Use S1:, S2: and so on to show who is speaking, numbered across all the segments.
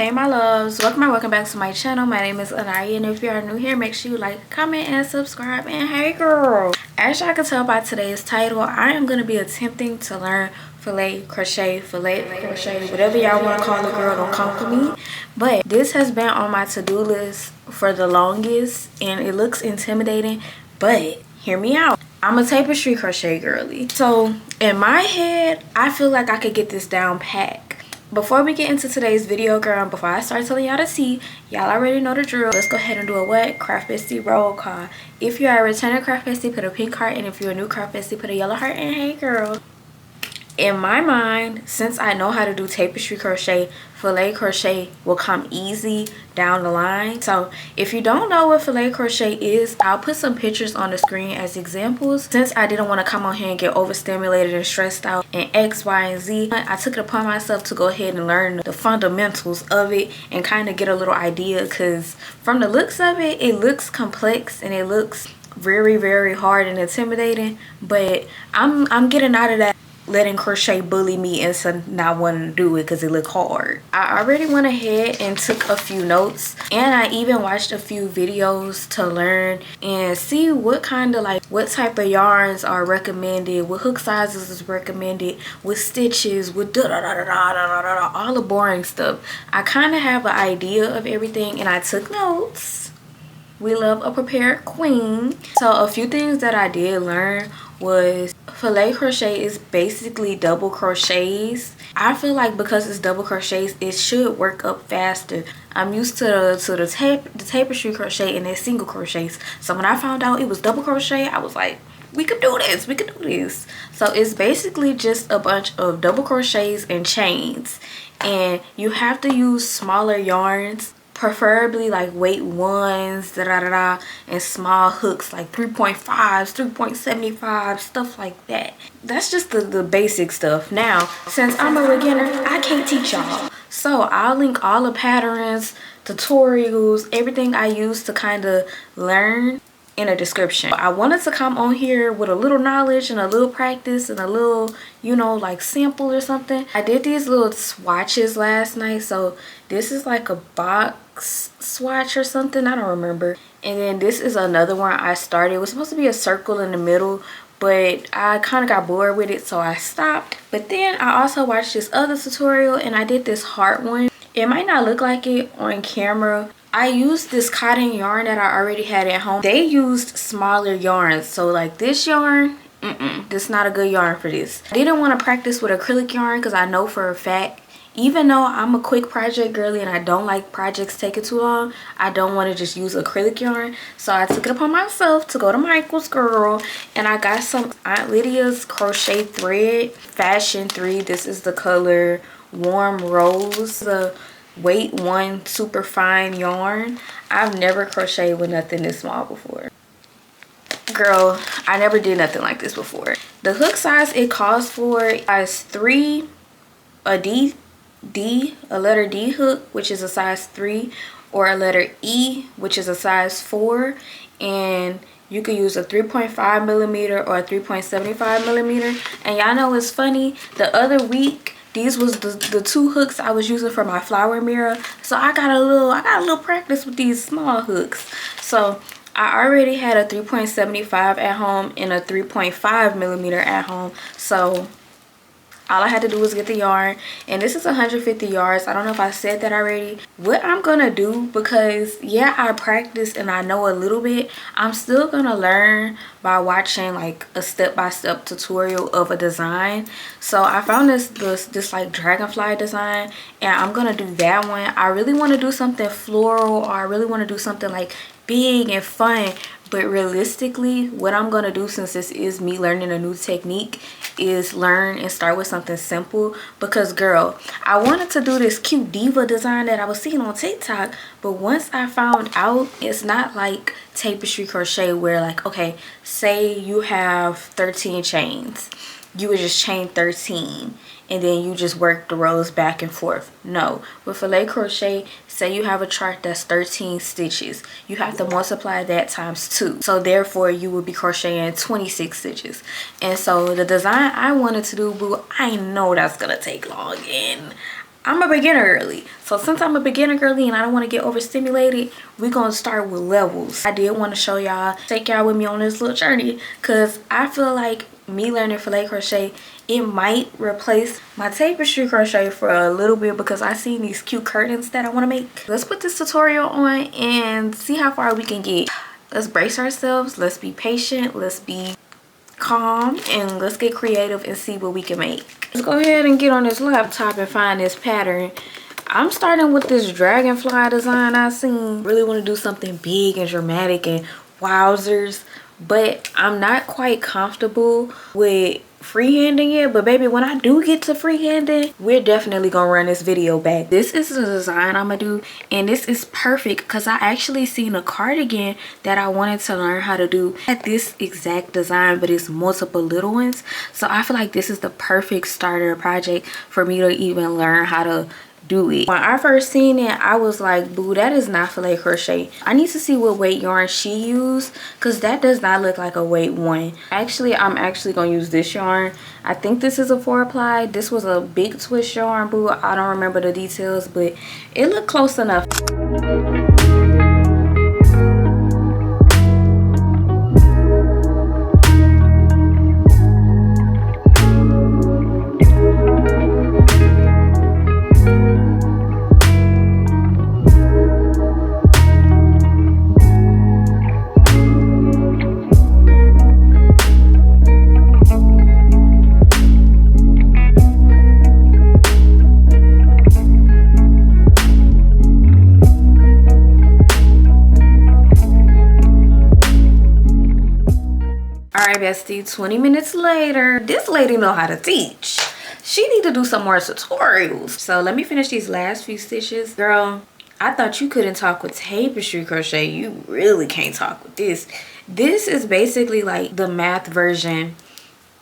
S1: Hey my loves, welcome back to my channel. My name is Anaya, and if you are new here, make sure you like, comment, and subscribe. And hey girl, as y'all can tell by today's title, I am going to be attempting to learn filet crochet, whatever y'all want to call it, girl, don't come for me. But this has been on my to-do list for the longest, and it looks intimidating, but hear me out. I'm a tapestry crochet girly, so in my head I feel like I could get this down pat. Before we get into today's video, girl, before I start telling y'all to see, y'all already know the drill. Let's go ahead and do a what? Craft Bestie roll call. If you are a returning Craft Bestie, put a pink heart, and if you're a new Craft Bestie, put a yellow heart. And hey girl, in my mind, since I know how to do tapestry crochet, filet crochet will come easy down the line. So if you don't know what filet crochet is, I'll put some pictures on the screen as examples. Since I didn't want to come on here and get overstimulated and stressed out in X, Y, and Z, I took it upon myself to go ahead and learn the fundamentals of it and kind of get a little idea, because from the looks of it, it looks complex and it looks very hard and intimidating. But I'm getting out of that letting crochet bully me into not wanting to do it because it looked hard. I already went ahead and took a few notes, and I even watched a few videos to learn and see what type of yarns are recommended, what hook sizes is recommended, what stitches, what all the boring stuff. I kind of have an idea of everything, and I took notes. We love a prepared queen. So a few things that I did learn was filet crochet is basically double crochets. I feel like because it's double crochets, it should work up faster. I'm used to the tapestry crochet and then single crochets. So when I found out it was double crochet, I was like, we could do this, we could do this. So it's basically just a bunch of double crochets and chains, and you have to use smaller yarns, preferably like weight ones, and small hooks like 3.5s, 3.75, stuff like that. That's just the basic stuff. Now, since I'm a beginner, I can't teach y'all, so I'll link all the patterns, tutorials, everything I use to kind of learn in a description. I wanted to come on here with a little knowledge and a little practice and a little, you know, like sample or something. I did these little swatches last night, so this is like a box swatch or something, I don't remember. And then this is another one I started. It was supposed to be a circle in the middle, but I kind of got bored with it, so I stopped. But then I also watched this other tutorial, and I did this heart one. It might not look like it on camera. I used this cotton yarn that I already had at home. They used smaller yarns, so like this yarn, this is not a good yarn for this. I didn't want to practice with acrylic yarn because I know for a fact, even though I'm a quick project girly and I don't like projects taking too long, I don't want to just use acrylic yarn. So I took it upon myself to go to Michael's, girl, and I got some Aunt Lydia's crochet thread, Fashion 3. This is the color Warm Rose, the weight 1 super fine yarn. I've never crocheted with nothing this small before, girl. I never did nothing like this before. The hook size it calls for is 3, a letter D hook, which is a size 3, or a letter E, which is a size 4, and you could use a 3.5 millimeter or a 3.75 millimeter. And y'all know it's funny, the other week these was the 2 hooks I was using for my flower mirror, so I got a little practice with these small hooks. So I already had a 3.75 at home and a 3.5 millimeter at home, so all I had to do was get the yarn, and this is 150 yards. I don't know if I said that already. What I'm gonna do, because yeah, I practice and I know a little bit, I'm still gonna learn by watching like a step-by-step tutorial of a design. So I found this like dragonfly design, and I'm gonna do that one. I really want to do something floral, or I really want to do something like big and fun. But realistically, what I'm gonna do, since this is me learning a new technique, is learn and start with something simple. Because girl, I wanted to do this cute diva design that I was seeing on TikTok, but once I found out it's not like tapestry crochet where, like, okay, say you have 13 chains, you would just chain 13 and then you just work the rows back and forth. No, with filet crochet, say you have a chart that's 13 stitches, you have to multiply that times 2, so therefore you will be crocheting 26 stitches. And so the design I wanted to do, boo, I know that's gonna take long, and I'm a beginner girly. So since I'm a beginner girly and I don't want to get overstimulated, we're going to start with levels. I did want to show y'all, take y'all with me on this little journey, because I feel like me learning filet crochet, it might replace my tapestry crochet for a little bit, because I seen these cute curtains that I want to make. Let's put this tutorial on and see how far we can get. Let's brace ourselves. Let's be patient. Let's be calm, and let's get creative and see what we can make. Let's go ahead and get on this laptop and find this pattern. I'm starting with this dragonfly design I seen. Really want to do something big and dramatic and wowzers, but I'm not quite comfortable with freehanding it. But baby, when I do get to freehanding, we're definitely gonna run this video back. This is the design I'm gonna do, and this is perfect because I actually seen a cardigan that I wanted to learn how to do at this exact design, but it's multiple little ones. So I feel like this is the perfect starter project for me to even learn how to do it. When I first seen it, I was like, boo, that is not filet crochet. I need to see what weight yarn she used, because that does not look like a weight one. Actually, I'm actually gonna use this yarn. I think this is a 4-ply. This was a big twist yarn, boo. I don't remember the details, but it looked close enough. Alright, bestie, 20 minutes later. This lady know how to teach. She need to do some more tutorials. So let me finish these last few stitches. Girl, I thought you couldn't talk with tapestry crochet. You really can't talk with this. This is basically like the math version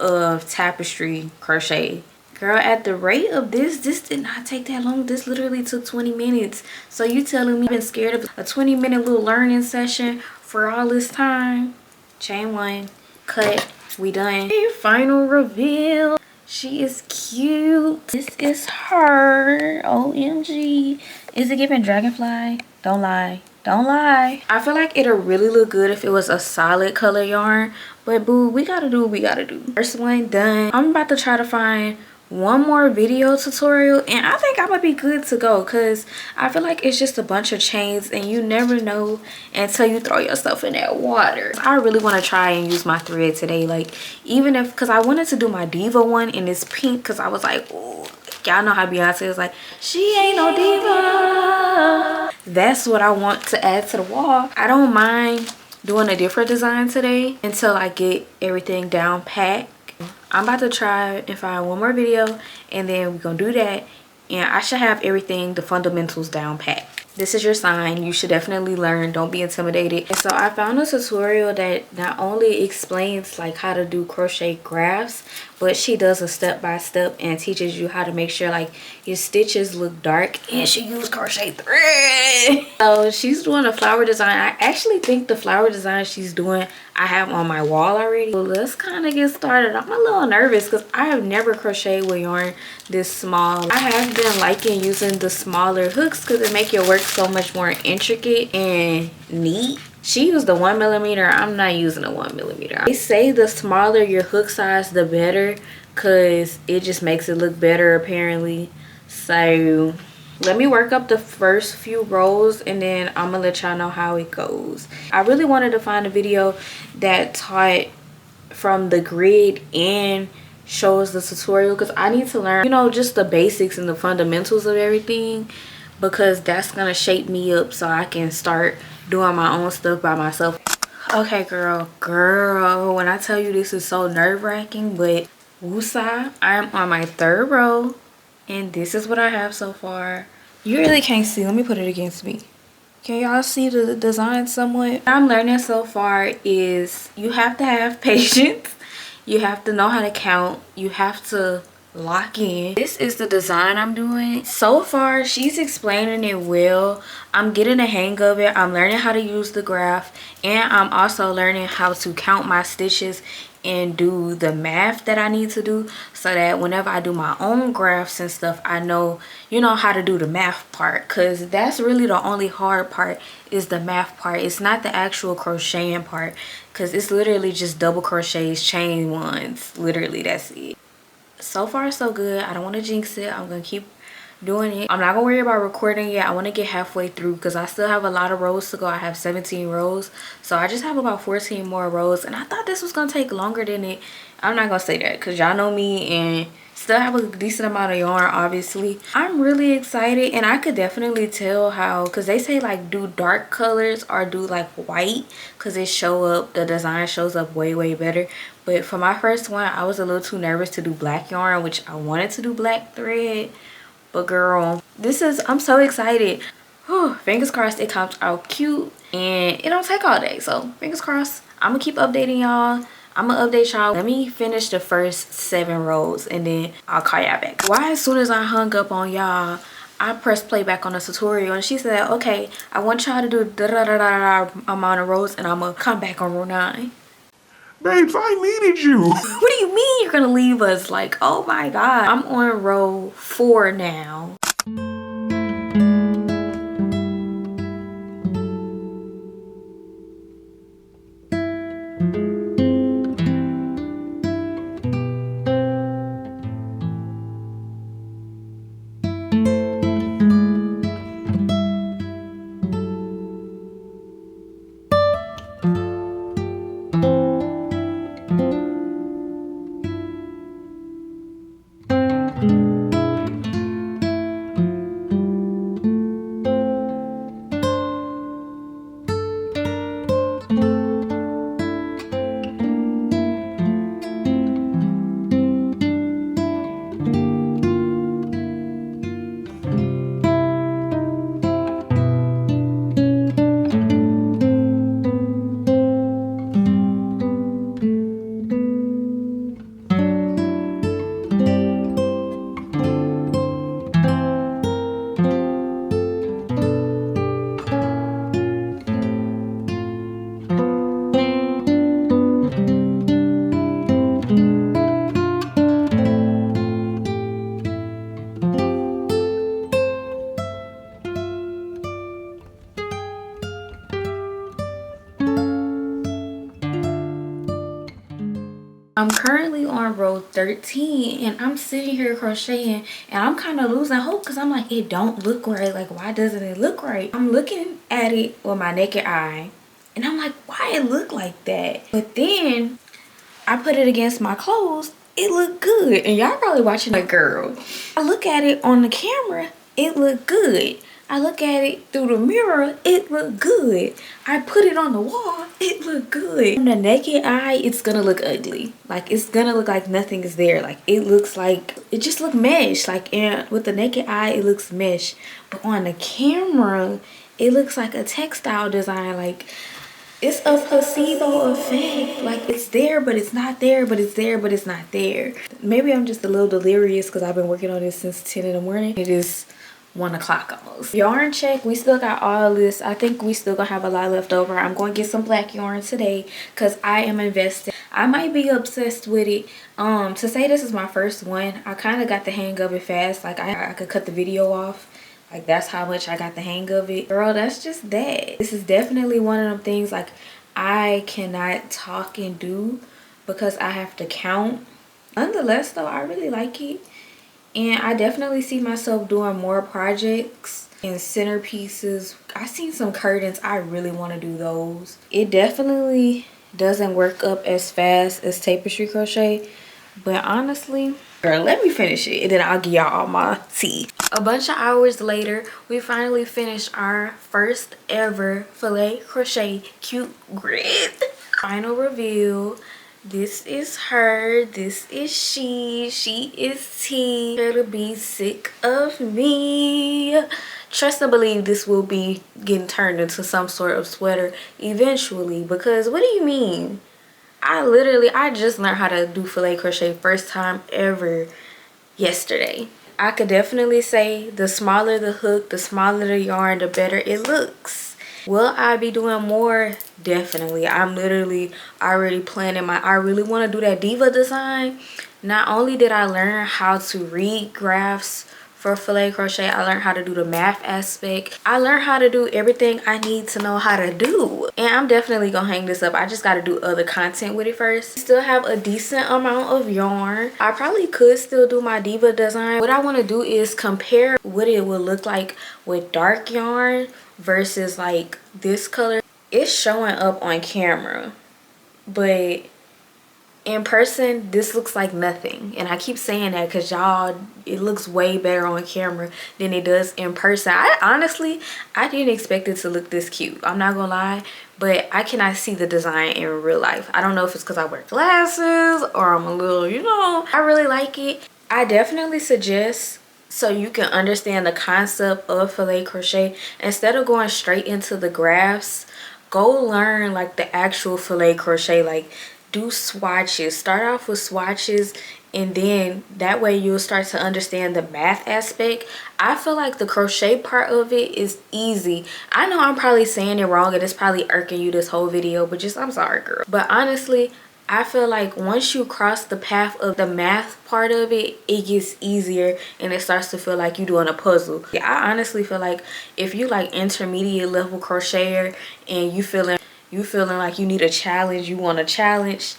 S1: of tapestry crochet. Girl, at the rate of this did not take that long. This literally took 20 minutes. So you telling me I've been scared of a 20-minute little learning session for all this time? Chain one. Cut. We done. Final reveal. She is cute. This is her. OMG. Is it giving dragonfly? Don't lie. Don't lie. I feel like it'll really look good if it was a solid color yarn, but boo, we gotta do what we gotta do. First one done. I'm about to try to find one more video tutorial, and I think I'm gonna be good to go, because I feel like it's just a bunch of chains and you never know until you throw yourself in that water. I really want to try and use my thread today, like, even if, because I wanted to do my diva one in this pink, because I was like, ooh, y'all know how Beyonce is like, she ain't no diva. That's what I want to add to the wall. I don't mind doing a different design today until I get everything down pat. I'm about to try and find one more video, and then we're gonna do that, and I should have everything, the fundamentals down pat. This is your sign. You should definitely learn. Don't be intimidated. And so I found a tutorial that not only explains like how to do crochet graphs, but she does a step-by-step and teaches you how to make sure like your stitches look dark, and she used crochet thread. So she's doing a flower design. I actually think the flower design she's doing I have on my wall already. So let's kind of get started. I'm a little nervous because I have never crocheted with yarn this small. I have been liking using the smaller hooks because it make your work so much more intricate and neat. She used the 1mm. I'm not using a 1mm. They say the smaller your hook size, the better, because it just makes it look better apparently. So let me work up the first few rows, and then I'm gonna let y'all know how it goes. I really wanted to find a video that taught from the grid and shows the tutorial, because I need to learn, you know, just the basics and the fundamentals of everything, because that's gonna shape me up so I can start doing my own stuff by myself. Okay, girl, when I tell you this is so nerve-wracking, but woosah, I'm on my 3rd row, and this is what I have so far. You really can't see. Let me put it against me. Can y'all see the design somewhat? What I'm learning so far is you have to have patience. You have to know how to count. You have to lock in. This is the design I'm doing. So far she's explaining it well. I'm getting the hang of it. I'm learning how to use the graph, and I'm also learning how to count my stitches and do the math that I need to do, so that whenever I do my own graphs and stuff, I know, you know, how to do the math part, because that's really the only hard part, is the math part. It's not the actual crocheting part, because it's literally just double crochets, chain ones, literally, that's it. So far so good. I don't want to jinx it. I'm gonna keep doing it. I'm not gonna worry about recording yet. I want to get halfway through because I still have a lot of rows to go. I have 17 rows, so I just have about 14 more rows, and I thought this was gonna take longer than it. I'm not gonna say that because y'all know me and still have a decent amount of yarn. Obviously I'm really excited, and I could definitely tell how, because they say like do dark colors or do like white, because the design shows up way better. But for my first one, I was a little too nervous to do black yarn, which I wanted to do black thread. But girl, I'm so excited. Whew, fingers crossed it comes out cute and it don't take all day. So fingers crossed. I'm gonna keep updating y'all. I'm gonna update y'all. Let me finish the first 7 rows and then I'll call y'all back. Why, as soon as I hung up on y'all, I pressed play back on the tutorial and she said, okay, I want y'all to do da amount of rows and I'm gonna come back on row 9.
S2: Babes, I needed you.
S1: What do you mean you're gonna leave us? Like, oh my god. I'm on row 4 now. I'm currently on row 13 and I'm sitting here crocheting and I'm kind of losing hope because I'm like, it don't look right. Like, why doesn't it look right? I'm looking at it with my naked eye and I'm like, why it look like that? But then I put it against my clothes, it looked good. And y'all probably watching a girl. I look at it on the camera, it looked good. I look at it through the mirror, it looked good. I put it on the wall, it looked good. From the naked eye, it's gonna look ugly. Like, it's gonna look like nothing is there. Like, it looks like, it just look mesh. Like, and with the naked eye, it looks mesh. But on the camera, it looks like a textile design. Like, it's a placebo effect. Like, it's there, but it's not there, but it's there, but it's not there. Maybe I'm just a little delirious because I've been working on this since 10 in the morning. It is 1 o'clock almost. Yarn check, we still got all this. I think we still gonna have a lot left over. I'm going to get some black yarn today because I am invested. I might be obsessed with it. To say this is my first one, I kind of got the hang of it fast. Like, I could cut the video off. Like, that's how much I got the hang of it. Girl, that's just that. This is definitely one of them things like I cannot talk and do because I have to count. Nonetheless though, I really like it. And I definitely see myself doing more projects and centerpieces. I seen some curtains. I really want to do those. It definitely doesn't work up as fast as tapestry crochet. But honestly, girl, let me finish it and then I'll give y'all all my tea. A bunch of hours later, we finally finished our first ever filet crochet cute grid. Final reveal. This is her, this is she is T. Better be sick of me. Trust and believe this will be getting turned into some sort of sweater eventually, because what do you mean? I just learned how to do filet crochet first time ever, yesterday. I could definitely say the smaller the hook, the smaller the yarn, the better it looks. Will I be doing more? Definitely. I'm literally already planning I really want to do that diva design. Not only did I learn how to read graphs for filet crochet, I learned how to do the math aspect. I learned how to do everything I need to know how to do. And I'm definitely gonna hang this up. I just gotta do other content with it first. Still have a decent amount of yarn. I probably could still do my diva design. What I want to do is compare what it would look like with dark yarn versus like this color. It's showing up on camera, but in person this looks like nothing. And I keep saying that because y'all, it looks way better on camera than it does in person. I didn't expect it to look this cute, I'm not gonna lie, but I cannot see the design in real life. I don't know if it's because I wear glasses or I'm a little, you know, I really like it. I definitely suggest, so you can understand the concept of filet crochet, instead of going straight into the graphs, go learn like the actual filet crochet. Like, do swatches, start off with swatches, and then that way you'll start to understand the math aspect. I feel like the crochet part of it is easy. I know I'm probably saying it wrong and it's probably irking you this whole video, but just, I'm sorry girl, but honestly I feel like once you cross the path of the math part of it, it gets easier and it starts to feel like you're doing a puzzle. Yeah, I honestly feel like if you like intermediate level crocheter and you feeling like you need a challenge, you want a challenge,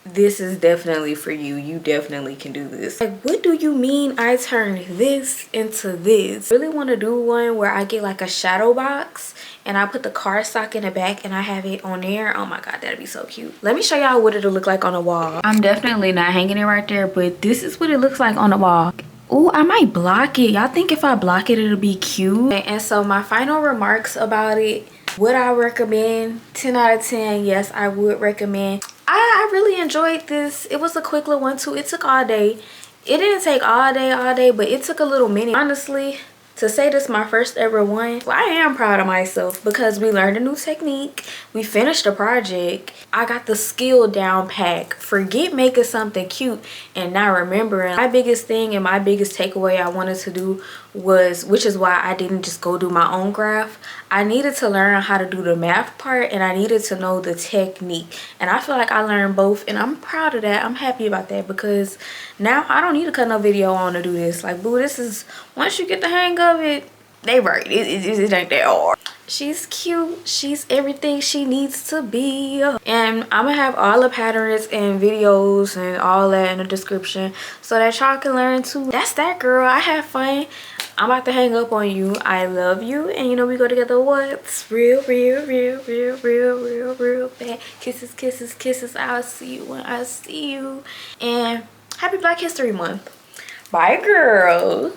S1: this is definitely for you. You definitely can do this. Like, what do you mean I turn this into this? I really want to do one where I get like a shadow box and I put the cardstock in the back and I have it on there. Oh my god, that'd be so cute. Let me show y'all what it'll look like on the wall. I'm definitely not hanging it right there, but this is what it looks like on the wall. Oh, I might block it. Y'all think if I block it, it'll be cute? And so my final remarks about it, would I recommend? 10 out of 10, yes, I would recommend. I really enjoyed this. It was a quick little one too. It took all day. It didn't take all day, but it took a little minute. Honestly, to say this my first ever one, well, I am proud of myself because we learned a new technique. We finished the project. I got the skill down pack. Forget making something cute and not remembering. My biggest thing and my biggest takeaway I wanted to do was, which is why I didn't just go do my own graph, I needed to learn how to do the math part and I needed to know the technique. And I feel like I learned both and I'm proud of that. I'm happy about that because now I don't need to cut no video on to do this. Like, boo, this is, once you get the hang of it, they right. It ain't that hard. She's cute. She's everything she needs to be. And I'm gonna have all the patterns and videos and all that in the description so that y'all can learn too. That's that, girl. I had fun. I'm about to hang up on you. I love you. And you know we go together what's real bad. Kisses, kisses, kisses. I'll see you when I see you. And happy Black History Month. Bye, girl.